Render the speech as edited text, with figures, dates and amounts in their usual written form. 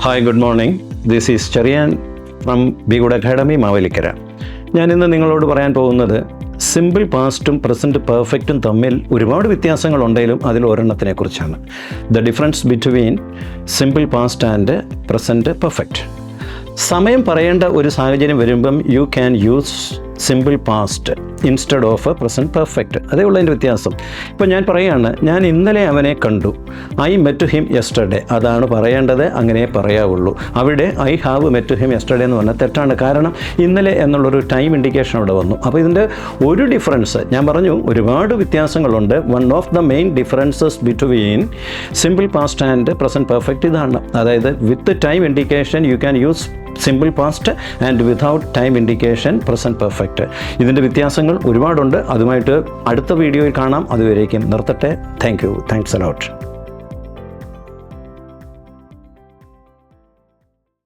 Hi, good morning. This is Cherian from be good academy, Mavelikkara. ഞാനിന്ന് നിങ്ങളോട് പറയാൻ പോകുന്നത് സിമ്പിൾ പാസ്റ്റും പ്രസൻറ്റ് പെർഫെക്റ്റും തമ്മിൽ ഒരുപാട് വ്യത്യാസങ്ങളുണ്ടെങ്കിലും അതിൽ ഒരെണ്ണത്തിനെക്കുറിച്ചാണ്. The difference between simple past and present perfect. സമയം പറയേണ്ട ഒരു സാഹചര്യം വരുമ്പം you can use simple past instead of present perfect. അതേ ഉള്ളതിൻ്റെ വ്യത്യാസം. ഇപ്പോൾ ഞാൻ പറയുകയാണ്, ഞാൻ ഇന്നലെ അവനെ കണ്ടു. I met him yesterday. അതാണ് പറയേണ്ടത്, അങ്ങനെ പറയാവുള്ളൂ. അവിടെ I have met him yesterday എന്ന് പറഞ്ഞാൽ തെറ്റാണ്. കാരണം ഇന്നലെ എന്നുള്ളൊരു ടൈം ഇൻഡിക്കേഷൻ അവിടെ വന്നു. അപ്പോൾ ഇതിൻ്റെ ഒരു ഡിഫറൻസ് ഞാൻ പറഞ്ഞു, ഒരുപാട് വ്യത്യാസങ്ങളുണ്ട്. One of the main differences between simple past and present perfect ഇതാണ്. അതായത് with time indication U can use simple past and without time indication present perfect. ഇതിൻ്റെ വ്യത്യാസങ്ങൾ ഒരുപാടുണ്ട്. അതുമായിട്ട് അടുത്ത വീഡിയോയിൽ കാണാം. അതുവരേക്കും നിർത്തട്ടെ. Thanks a lot.